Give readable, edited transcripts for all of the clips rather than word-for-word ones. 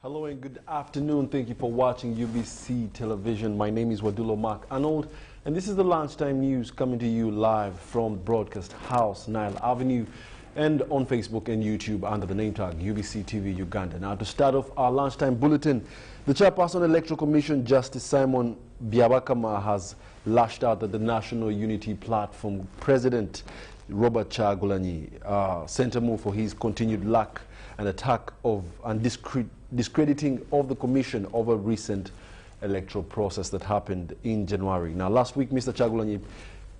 Hello and good afternoon. Thank you for watching UBC television. My name is Wadulo Anorld, and this is the lunchtime news coming to you live from Broadcast House, Nile Avenue, and on Facebook and YouTube under the name tag UBC TV Uganda. Now, to start off our lunchtime bulletin, the chairperson Electoral Commission, Justice Simon Byabakama, has lashed out at the National Unity Platform President Robert Kyagulanyi Sentamu for his continued lack and attack of and discrediting of the Commission over recent electoral process that happened in January. Now, last week, Mr. Kyagulanyi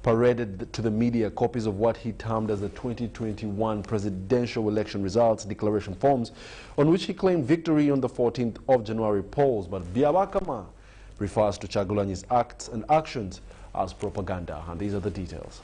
paraded to the media copies of what he termed as the 2021 presidential election results declaration forms, on which he claimed victory on the 14th of January polls. But Byabakama refers to Kyagulanyi's acts and actions as propaganda, and these are the details.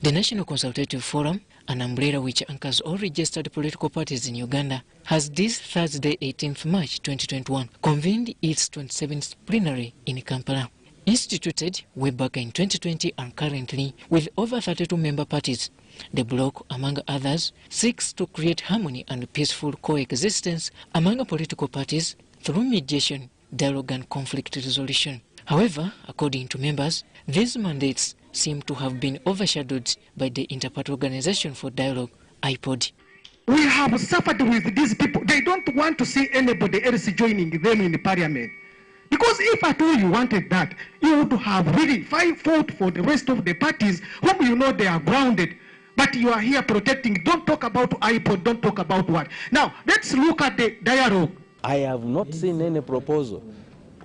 The National Consultative Forum, an umbrella which anchors all registered political parties in Uganda, has this Thursday, 18th March 2021, convened its 27th plenary in Kampala. Instituted way back in 2020 and currently with over 32 member parties, the bloc, among others, seeks to create harmony and peaceful coexistence among political parties through mediation, dialogue and conflict resolution. However, according to members, these mandates seem to have been overshadowed by the Interparty Organization for Dialogue, IPOD. We have suffered with these people. They don't want to see anybody else joining them in the parliament. Because if at all you wanted that, you would have really fought for the rest of the parties whom you know they are grounded. But you are here protecting. Don't talk about IPOD, don't talk about what. Now, let's look at the dialogue. I have not seen any proposal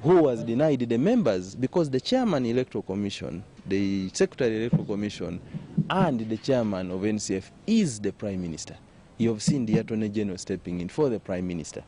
who was denied the members, because the chairman electoral commission, the secretary electoral commission, and the chairman of NCF is the prime minister. You have seen the attorney general stepping in for the prime minister.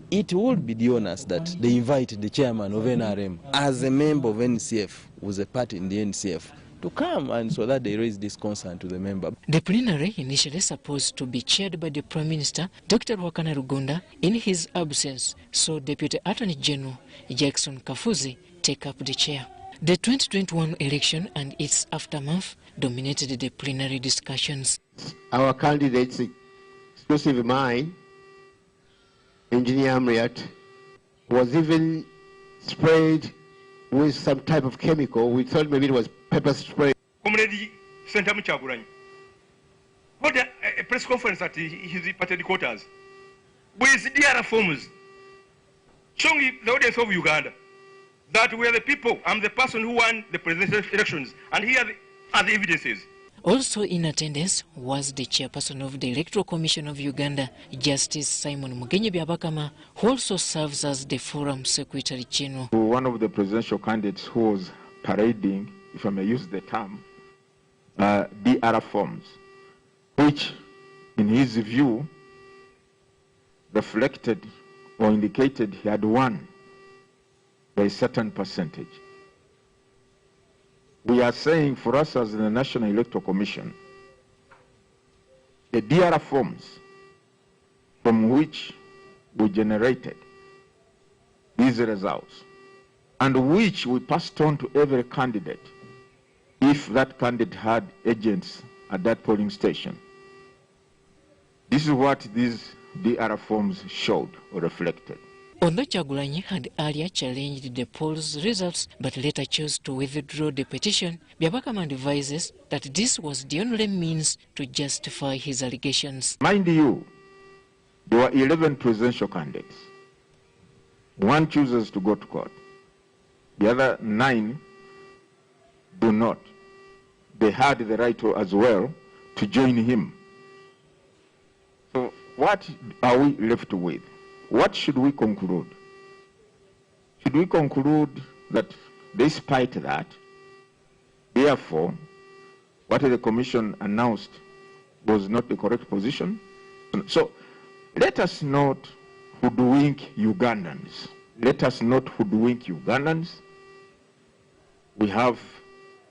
It would be dishonest that they invite the chairman of NRM as a member of NCF, who's a party in the NCF, to come and so that they raise this concern to the member. The plenary, initially supposed to be chaired by the Prime Minister, Dr. Wakana Rugunda, in his absence, saw Deputy Attorney General Jackson Kafuzi take up the chair. The 2021 election and its aftermath dominated the plenary discussions. Our candidates, exclusive mine, Engineer Amriat, was even sprayed with some type of chemical. We thought maybe it was pepper spray. Comrade Senator Kyagulanyi held a press conference at his party headquarters with DRR forms showing the audience of Uganda that we are the people, I'm the person who won the presidential elections, and here are the evidences. Also in attendance was the chairperson of the Electoral Commission of Uganda, Justice Simon Byabakama, who also serves as the Forum Secretary General. One of the presidential candidates who was parading, if I may use the term, DRR forms, which in his view reflected or indicated he had won by a certain percentage. We are saying, for us as the National Electoral Commission, the DRR forms from which we generated these results and which we passed on to every candidate if that candidate had agents at that polling station. This is what these DRR forms showed or reflected. Although Kyagulanyi had earlier challenged the polls results but later chose to withdraw the petition, Byabakama advises that this was the only means to justify his allegations. Mind you, there were 11 presidential candidates. One chooses to go to court. The other 9 do not. They had the right to, as well, to join him. So what are we left with? What should we conclude? Should we conclude that despite that, therefore, what the Commission announced was not the correct position? So let us not hoodwink Ugandans. Let us not hoodwink Ugandans. We have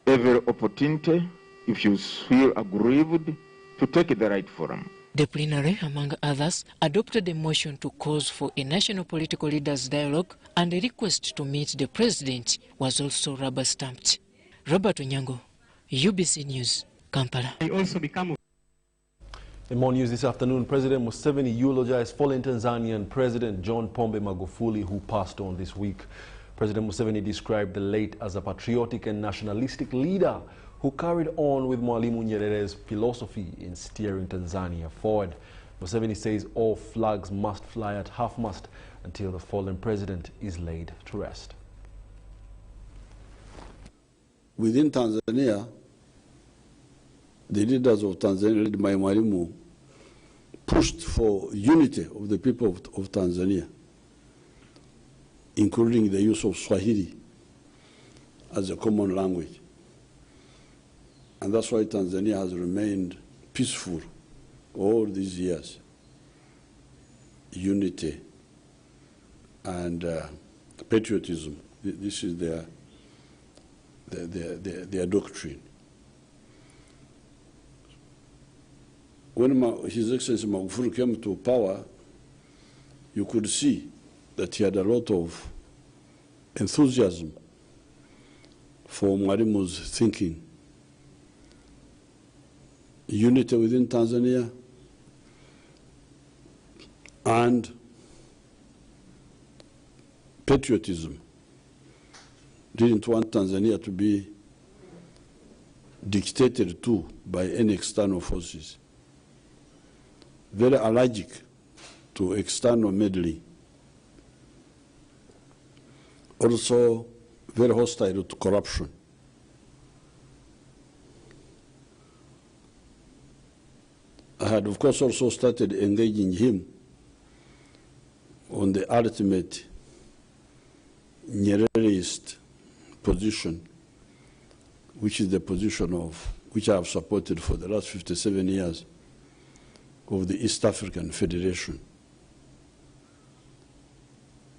every opportunity, if you feel aggrieved, to take the right forum. The plenary, among others, adopted a motion to call for a national political leaders dialogue, and a request to meet the president was also rubber-stamped. Robert Onyango, UBC News, Kampala. I also become In more news this afternoon, President Museveni eulogized fallen Tanzanian President John Pombe Magufuli, who passed on this week. President Museveni described the late as a patriotic and nationalistic leader who carried on with Mwalimu Nyerere's philosophy in steering Tanzania forward. Museveni says all flags must fly at half-mast until the fallen president is laid to rest. Within Tanzania, the leaders of Tanzania, led by Mwalimu, pushed for unity of the people of Tanzania, including the use of Swahili as a common language. And that's why Tanzania has remained peaceful all these years. Unity and patriotism, this is their doctrine. When His Excellency Magufuli came to power, you could see that he had a lot of enthusiasm for Mwalimu's thinking. Unity within Tanzania and patriotism. Didn't want Tanzania to be dictated to by any external forces. Very allergic to external meddling. Also very hostile to corruption. I had, of course, also started engaging him on the ultimate Nyererist position, which is the position of which I have supported for the last 57 years, of the East African Federation.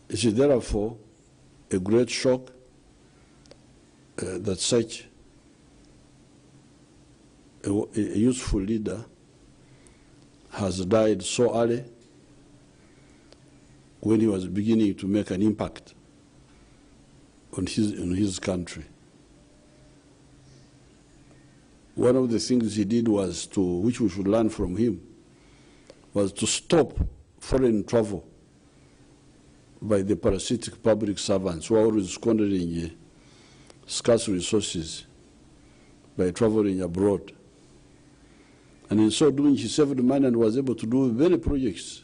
It is therefore a great shock that such a useful leader has died so early when he was beginning to make an impact on his country. One of the things he did was which we should learn from him, was to stop foreign travel by the parasitic public servants who are always squandering scarce resources by traveling abroad. And in so doing, he saved money and was able to do many projects,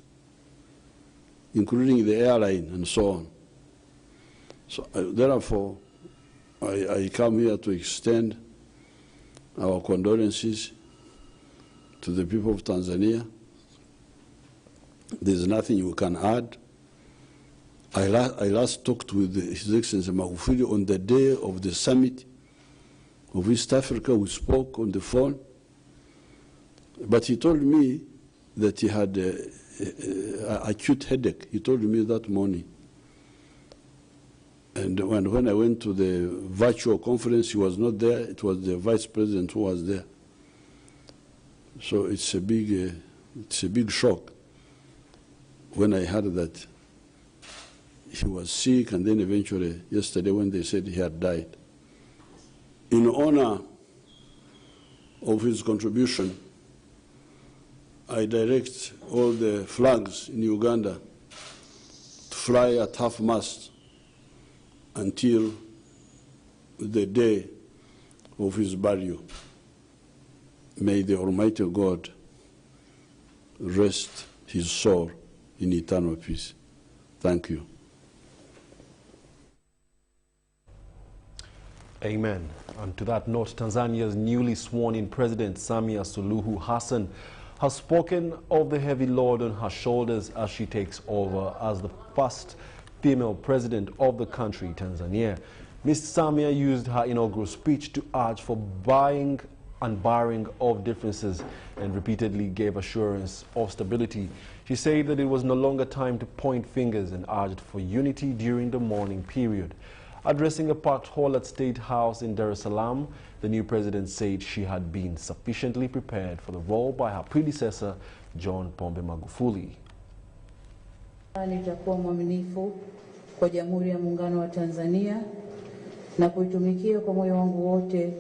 including the airline and so on. So therefore, I come here to extend our condolences to the people of Tanzania. There's nothing you can add. I last talked with His Excellency Magufuli on the day of the summit of East Africa. We spoke on the phone. But he told me that he had an acute headache. He told me that morning. And when I went to the virtual conference, he was not there. It was the vice president who was there. So it's a big shock when I heard that he was sick, and then eventually yesterday when they said he had died. In honor of his contribution, I direct all the flags in Uganda to fly at half-mast until the day of his burial. May the Almighty God rest his soul in eternal peace. Thank you. Amen. And to that note, Tanzania's newly sworn-in President Samia Suluhu Hassan has spoken of the heavy load on her shoulders as she takes over as the first female president of the country, Tanzania. Ms. Samia used her inaugural speech to urge for buying and barring of differences and repeatedly gave assurance of stability. She said that it was no longer time to point fingers and urged for unity during the mourning period. Addressing a packed hall at State House in Dar es Salaam, the new president said she had been sufficiently prepared for the role by her predecessor, John Pombe Magufuli. Nitakuwa mwaminifu kwa Jamhuri ya Muungano wa Tanzania na kuitumikia kwa moyo wangu wote,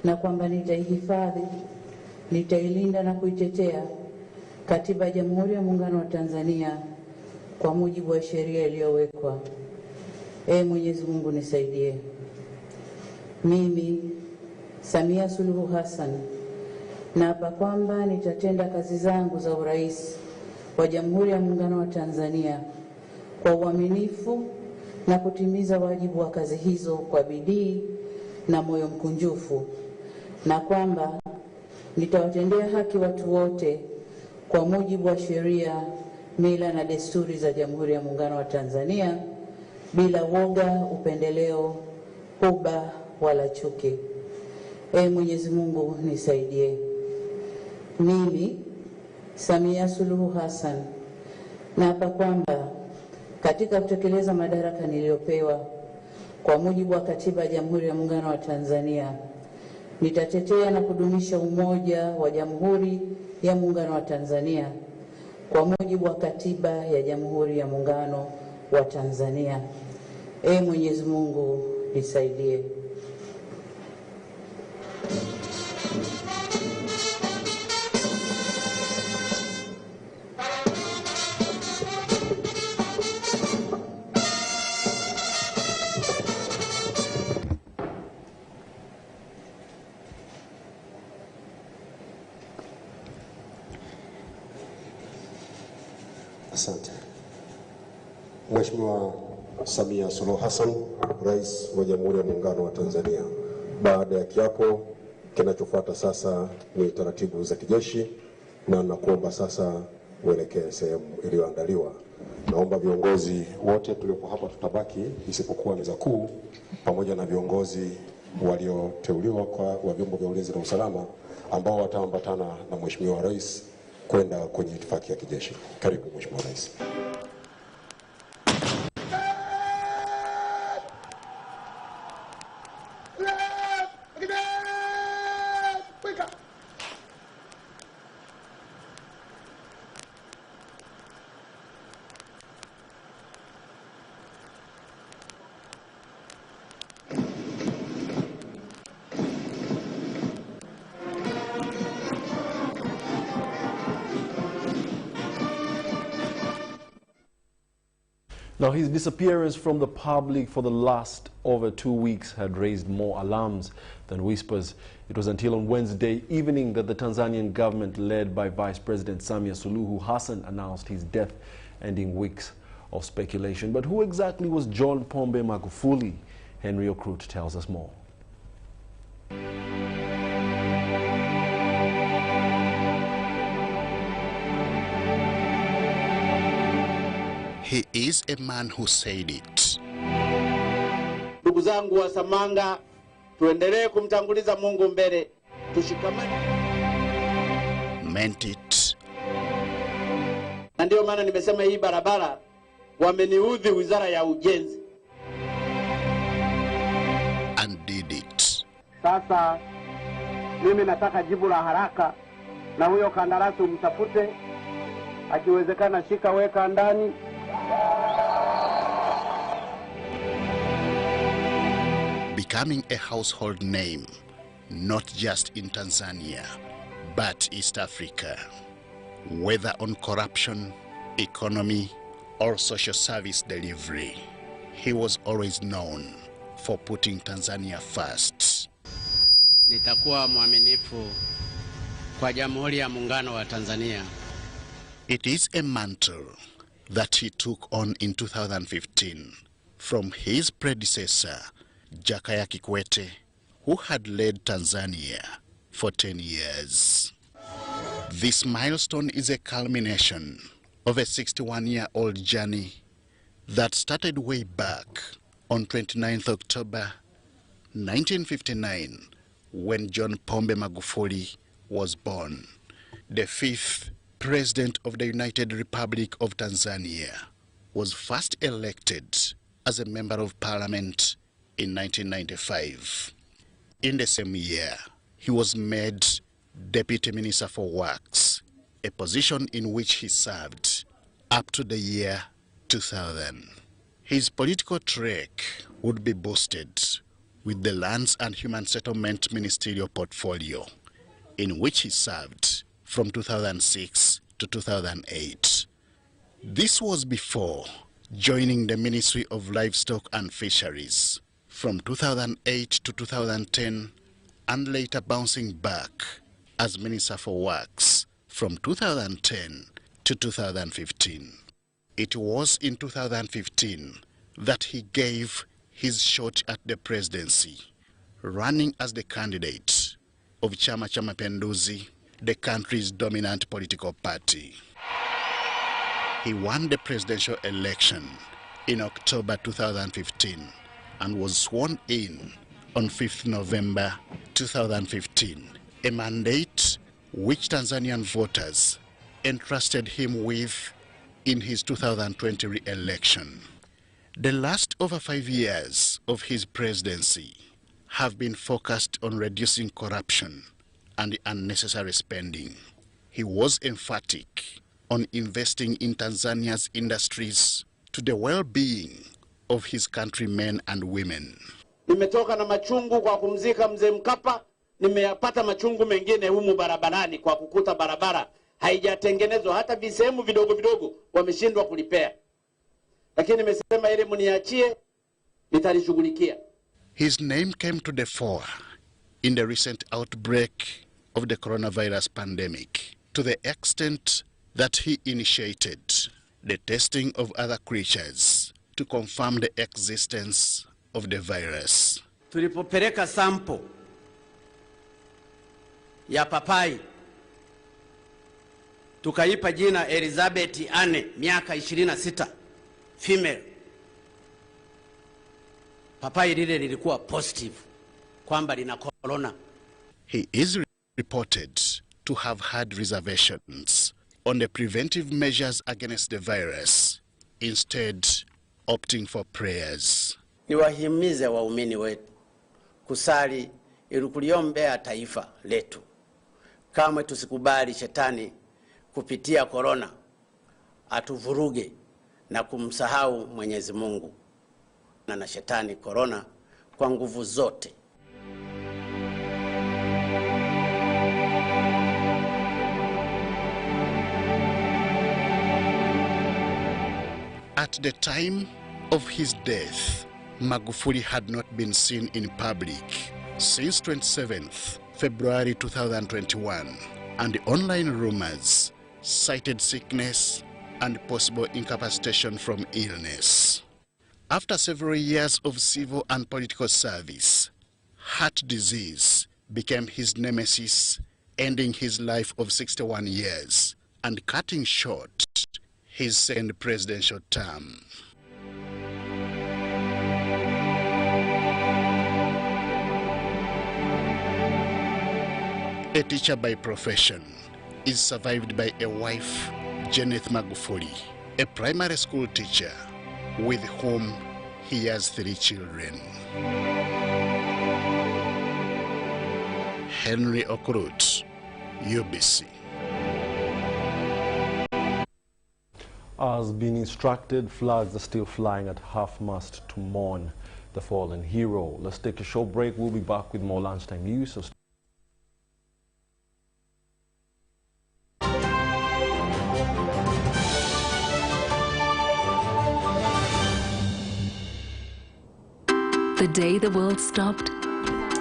na kwamba nitaihifadhi, nitailinda na kuitetea Katiba ya Jamhuri ya Muungano wa Tanzania kwa mujibu wa sheria iliyowekwa. Mwenyezi Mungu nisaidie. Mimi Samia Suluhu Hassan naapa kwamba nitatenda kazi zangu za urais wa Jamhuri ya Muungano wa Tanzania kwa uaminifu na kutimiza wajibu wa kazi hizo kwa bidii na moyo mkunjufu, na kwamba nitawatendea haki watu wote kwa mujibu wa sheria, mila na desturi za Jamhuri ya Muungano wa Tanzania bila woga, upendeleo, huba wala chuki. Mwenyezi Mungu nisaidie. Mimi Samia Suluhu Hassan naapa kwamba katika kutekeleza madaraka niliyopewa kwa mujibu wa Katiba ya Jamhuri ya Muungano wa Tanzania, nitatetea na kudumisha umoja wa Jamhuri ya Muungano wa Tanzania kwa mujibu wa Katiba ya Jamhuri ya Muungano wa Tanzania. Mwenyezi Mungu nisaidie. Asante. Mheshimiwa Samia Suluhu Hassan, Rais wa Jamhuri ya Muungano wa Tanzania. Baada ya kiapo, kinachofuata sasa ni taratibu za kijeshi, na nakuomba sasa uelekee sehemu iliyoandaliwa. Naomba viongozi wote tuliopo hapa tutabaki isipokuwa meza kuu pamoja na viongozi walioteuliwa wa vyombo vya ulinzi na usalama ambao wataambatana na Mheshimiwa Rais kwenda kwenye itifaki ya kijeshi. Karibu Mheshimiwa Rais. Now, his disappearance from the public for the last over 2 weeks had raised more alarms than whispers. It was until on Wednesday evening that the Tanzanian government, led by Vice President Samia Suluhu Hassan, announced his death, ending weeks of speculation. But who exactly was John Pombe Magufuli? Henry Okrut tells us more. He is a man who said it. Ndugu zangu wa Samanga, tuendelee kumtanguliza Mungu mbele, tushikamane. Meant it. Na ndio maana nimesema hii barabara wameniudhi Wizara ya Ujenzi. And did it. Sasa mimi nataka jibu la haraka, na huyo kandarasi umtafute, akiwezekana shika weka ndani. Becoming a household name, not just in Tanzania, but East Africa. Whether on corruption, economy, or social service delivery, he was always known for putting Tanzania first. Nitakuwa mwaminifu kwa Jamhuri ya Muungano wa Tanzania. It is a mantle that he took on in 2015 from his predecessor, Jakaya Kikwete, who had led Tanzania for 10 years. This milestone is a culmination of a 61-year-old journey that started way back on 29th October 1959 when John Pombe Magufuli was born, the 5th President of the United Republic of Tanzania, was first elected as a member of parliament in 1995. In the same year, he was made Deputy Minister for Works, a position in which he served up to the year 2000. His political track would be boosted with the Lands and Human Settlement Ministerial portfolio, in which he served from 2006 to 2008. This was before joining the Ministry of Livestock and Fisheries from 2008 to 2010, and later bouncing back as Minister for Works from 2010 to 2015. It was in 2015 that he gave his shot at the presidency, running as the candidate of Chama cha Mapinduzi, the country's dominant political party. He won the presidential election in October 2015 and was sworn in on 5th November 2015, a mandate which Tanzanian voters entrusted him with in his 2020 re-election. The last over 5 years of his presidency have been focused on reducing corruption and unnecessary spending. He was emphatic on investing in Tanzania's industries to the well-being of his countrymen and women. Nimetoka na machungu kwa kumzika mzee Mkapa, nimeyapata machungu mengine humu barabarani kwa kukuta barabara haijatengenezwa, hata visehemu vidogo vidogo wameshindwa kulipea. Lakini nimesema ile mniachie, nitalishughulikia. His name came to the fore in the recent outbreak of the coronavirus pandemic, to the extent that he initiated the testing of other creatures to confirm the existence of the virus. Tulipopeleka sample ya papai, tukaipa jina Elizabeth Anne, miaka 26, female. Papai lile lilikuwa positive kwamba lina corona. He is reported to have had reservations on the preventive measures against the virus, instead opting for prayers. Niwahimize waumini wetu kusali ili kuliombea taifa letu. Kamwe tusikubali shetani kupitia corona atuvuruge na kumsahau Mwenyezi Mungu na shetani corona kwa nguvu zote. At the time of his death, Magufuli had not been seen in public since 27th February 2021, and the online rumors cited sickness and possible incapacitation from illness. After several years of civil and political service, heart disease became his nemesis, ending his life of 61 years and cutting short his second presidential term. A teacher by profession, is survived by a wife, Janet Magufuli, a primary school teacher with whom he has 3 children. Henry Okurut, UBC. As been instructed, flags are still flying at half-mast to mourn the fallen hero. Let's take a short break. We'll be back with more lunchtime news. So the day the world stopped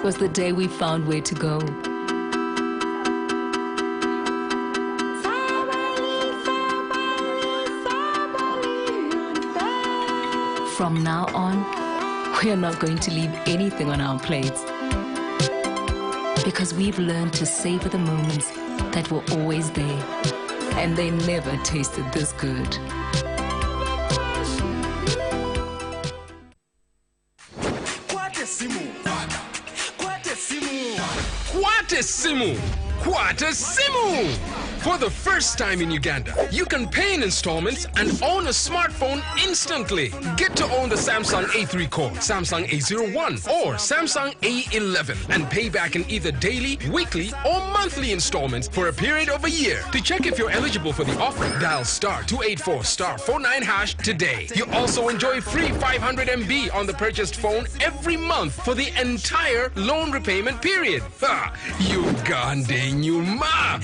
was the day we found where to go. From now on, we are not going to leave anything on our plates, because we've learned to savor the moments that were always there, and they never tasted this good. Quatesimu! For the first time in Uganda, you can pay in installments and own a smartphone instantly. Get to own the Samsung A3 Core, Samsung A01, or Samsung A11 and pay back in either daily, weekly, or monthly installments for a period of a year. To check if you're eligible for the offer, dial *284*49# today. You also enjoy free 500 MB on the purchased phone every month for the entire loan repayment period. Ha! Uganda nyuma!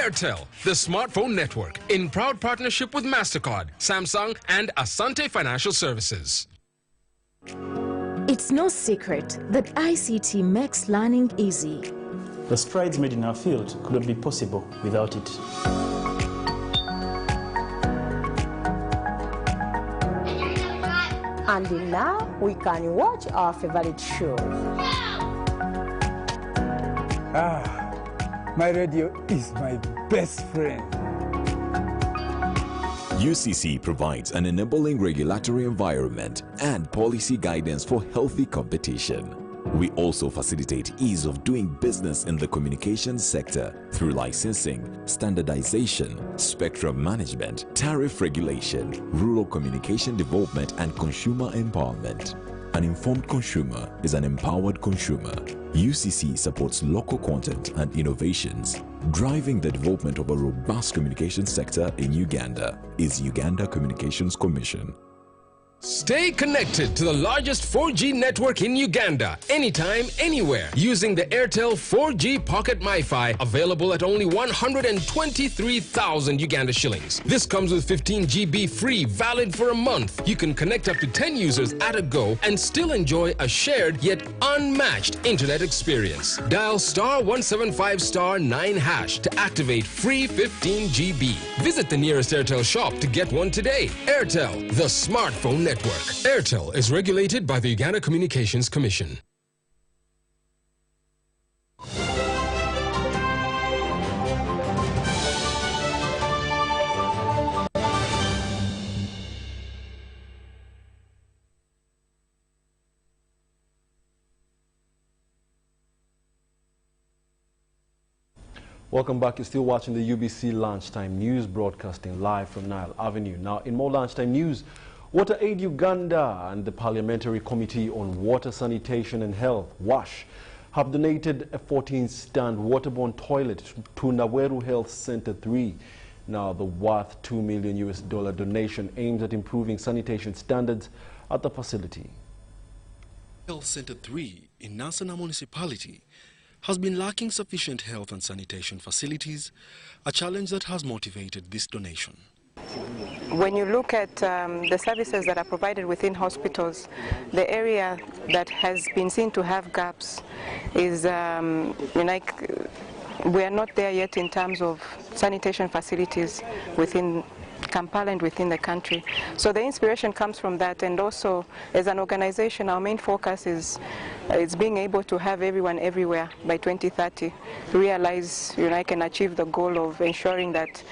Airtel, the smartphone network, in proud partnership with MasterCard, Samsung, and Asante Financial Services. It's no secret that ICT makes learning easy. The strides made in our field couldn't be possible without it. And now we can watch our favorite shows. My radio is my best friend. UCC provides an enabling regulatory environment and policy guidance for healthy competition. We also facilitate ease of doing business in the communications sector through licensing, standardization, spectrum management, tariff regulation, rural communication development, and consumer empowerment. An informed consumer is an empowered consumer. UCC supports local content and innovations. Driving the development of a robust communication sector in Uganda is Uganda Communications Commission. Stay connected to the largest 4G network in Uganda, anytime, anywhere, using the Airtel 4G Pocket MiFi, available at only 123,000 Uganda shillings. This comes with 15 GB free, valid for a month. You can connect up to 10 users at a go and still enjoy a shared yet unmatched internet experience. Dial *175*9# to activate free 15 GB. Visit the nearest Airtel shop to get one today. Airtel, the smartphone network. Airtel is regulated by the Uganda Communications Commission. Welcome back. You're still watching the UBC Lunchtime News, broadcasting live from Nile Avenue. Now, in more lunchtime news, Water Aid Uganda and the Parliamentary Committee on Water, Sanitation and Health, WASH, have donated a 14-stand waterborne toilet to Naweru Health Center 3. Now, the worth $2 million donation aims at improving sanitation standards at the facility. Health Center 3 in Nasana Municipality has been lacking sufficient health and sanitation facilities, a challenge that has motivated this donation. When you look at the services that are provided within hospitals, the area that has been seen to have gaps is we are not there yet in terms of sanitation facilities within Kampala and within the country. So the inspiration comes from that, and also as an organization our main focus is being able to have everyone everywhere by 2030, realize can achieve the goal of ensuring that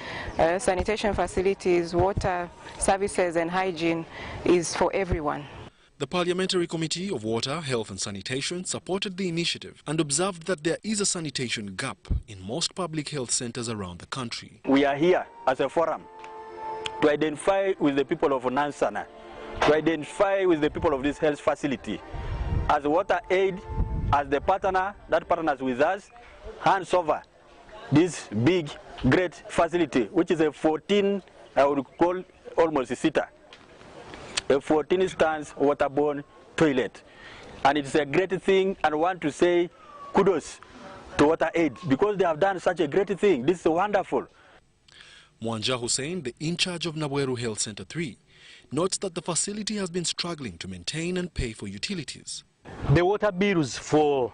sanitation facilities, water services and hygiene is for everyone. The Parliamentary Committee of Water, Health and Sanitation supported the initiative and observed that there is a sanitation gap in most public health centers around the country. We are here as a forum to identify with the people of Nansana, to identify with the people of this health facility. As Water Aid, as the partner that partners with us, hands over this big, great facility, which is a 14, I would call almost a seater, a 14 stands waterborne toilet. And it's a great thing, and I want to say kudos to Water Aid because they have done such a great thing. This is wonderful. Mwanja Hussein, the in charge of Naweru Health Center 3, notes that the facility has been struggling to maintain and pay for utilities. The water bills for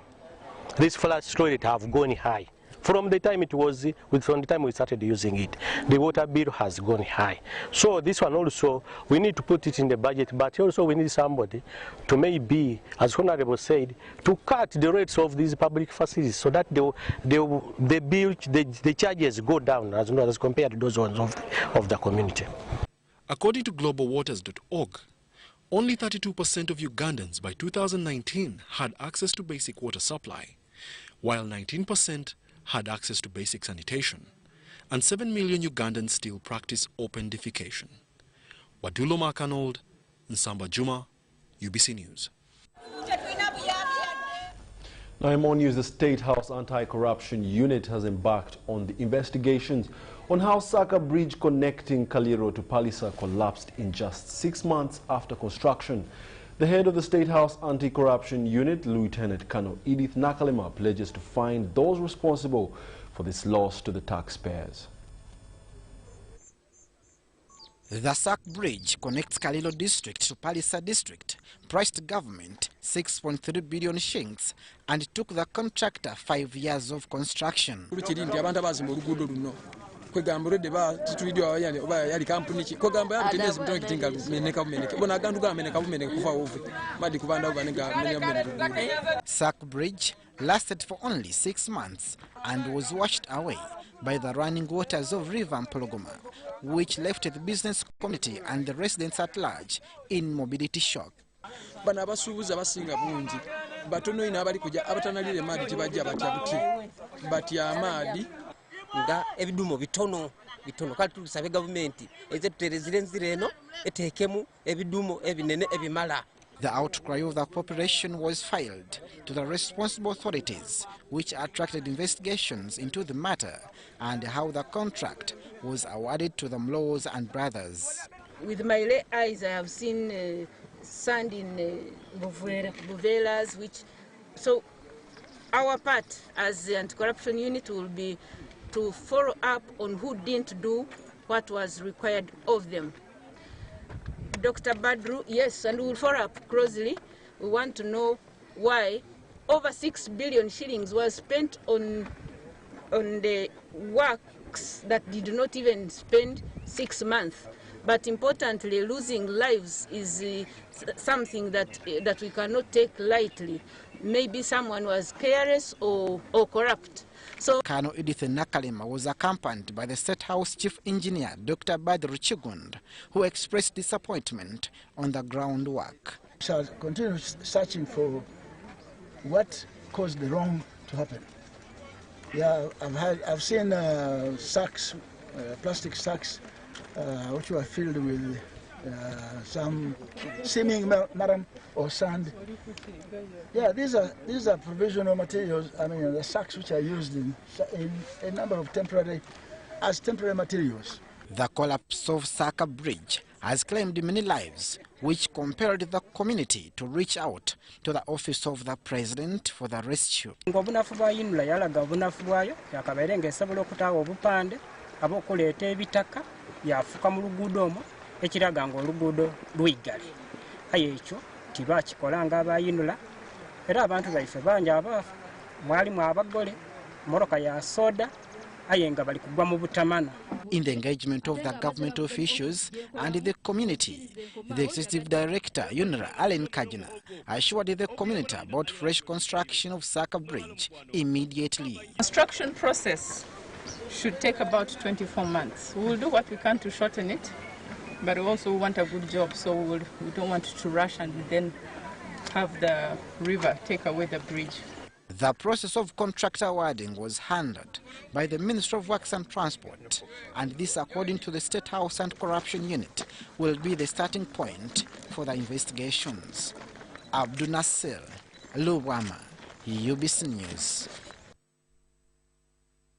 this flush toilet have gone high. From the time from the time we started using it, the water bill has gone high. So this one also, we need to put it in the budget, but also we need somebody to maybe, as Honorable said, to cut the rates of these public facilities so that the charges go down as compared to those ones of the community. According to globalwaters.org, only 32% of Ugandans by 2019 had access to basic water supply, while 19% had access to basic sanitation, and 7 million Ugandans still practice open defecation. Wadulo Anorld, Nsamba Juma, UBC News. Now in more news, the State House Anti-Corruption Unit has embarked on the investigations on how Saka Bridge connecting Kaliro to Palisa collapsed in just 6 months after construction. The head of the State House Anti-Corruption Unit, Lieutenant Colonel Edith Nakalema, pledges to find those responsible for this loss to the taxpayers. The Sac Bridge connects Kalilo district to Palisa district, priced government 6.3 billion shillings and took the contractor 5 years of construction. Sac Bridge lasted for only 6 months and was washed away by the running waters of River Mpologoma, which left the business community and the residents at large in mobility shock. Nga ebidumo bitono kali tusabe government eze tuterezirenzireno etekemu ebidumo ebinene ebimala. The outcry of the population was filed to the responsible authorities, which attracted investigations into the matter and how the contract was awarded to the Mlows and brothers. With my lay eyes, I have seen sand in Buvelas, which so our part as the anti-corruption unit will be to follow up on who didn't do what was required of them. Dr. Badru, yes, and we will follow up closely. We want to know why over 6 billion shillings was spent on the works that did not even spend 6 months. But importantly, losing lives is something that we cannot take lightly. Maybe someone was careless or corrupt. So Colonel Edith Nakalema was accompanied by the State House Chief Engineer, Dr. Badru Chigund, who expressed disappointment on the groundwork. We shall continue searching for what caused the wrong to happen. Yeah, I've seen sacks, plastic sacks, which were filled with some seeming maram or sand. Yeah, these are provisional materials. I mean, the sacks which are used in a number of temporary materials. The collapse of Saka Bridge has claimed many lives, which compelled the community to reach out to the office of the president for the rescue. Ekiraga nga oluguudo lwigale aye ekyo tibakikola nga abayinula era abantu baife bangi abaafu mwalimu abagole moroka ya soda aye nga bali kugwa mu butamana. In the engagement of the government officials and the community, the executive director UNRA Allen Kajina assured the community about fresh construction of Saka Bridge immediately. Construction process should take about 24 months. We will do what we can to shorten it. But we also want a good job, so we don't want to rush and then have the river take away the bridge. The process of contract awarding was handled by the Ministry of Works and Transport, and this, according to the State House Anti-Corruption Unit, will be the starting point for the investigations. Abdul Nasser, Lubwama, UBC News.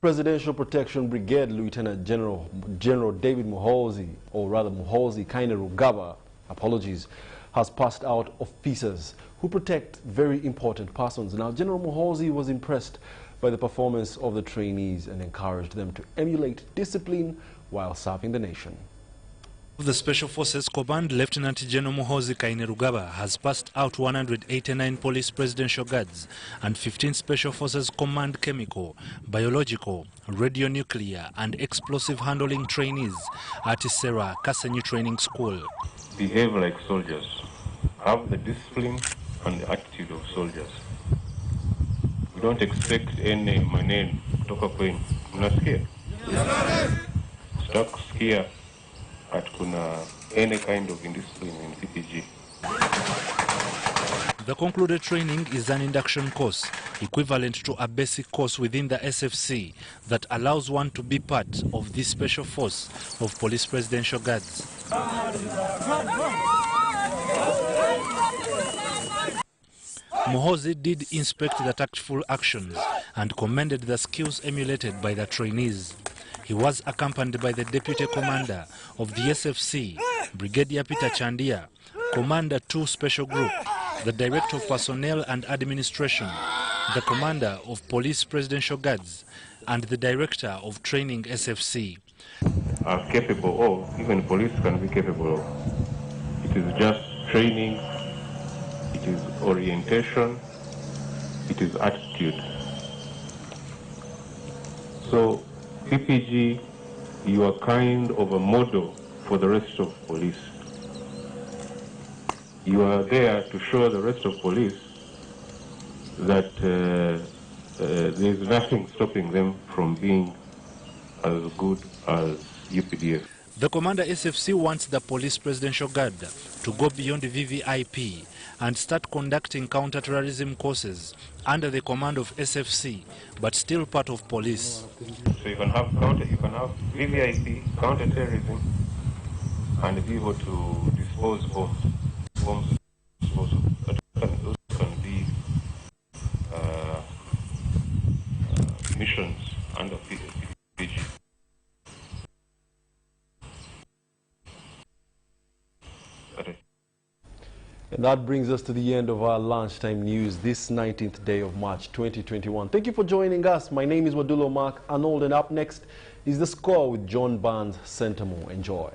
Presidential Protection Brigade Lieutenant General David Muhoozi, or rather Muhoozi Kainerugaba, apologies, has passed out officers who protect very important persons. Now, General Muhoozi was impressed by the performance of the trainees and encouraged them to emulate discipline while serving the nation. The Special Forces Command, Lieutenant General Muhoozi Kainerugaba has passed out 189 police presidential guards and 15 Special Forces Command chemical, biological, radionuclear and explosive handling trainees at Serra Kasenyi Training School. Behave like soldiers. Have the discipline and the attitude of soldiers. We don't expect any maneno kutoka kwenu. Mnasikia? Sitakusikia kuna any kind of indiscipline in CPG. The concluded training is an induction course, equivalent to a basic course within the SFC that allows one to be part of this special force of police presidential guards. Muhoozi did inspect the tactful actions and commended the skills emulated by the trainees. He was accompanied by the Deputy Commander of the SFC, Brigadier Peter Chandia, Commander 2 Special Group, the Director of Personnel and Administration, the Commander of Police Presidential Guards, and the Director of Training SFC. Are capable of, even police can be capable of. It is just training, it is orientation, it is attitude. So PPG, you are kind of a model for the rest of police. You are there to show the rest of police that there is nothing stopping them from being as good as UPDF. The Commander SFC wants the Police Presidential Guard to go beyond VVIP and start conducting counter-terrorism courses under the command of SFC, but still part of police. So you can have VVIP, counter-terrorism, and be able to dispose of bombs. Those can be missions under PPG. And that brings us to the end of our lunchtime news this 19th day of March 2021. Thank you for joining us. My name is Wadulo Mark Anorld, and up next is The Score with John Barnes Sentamo. Enjoy.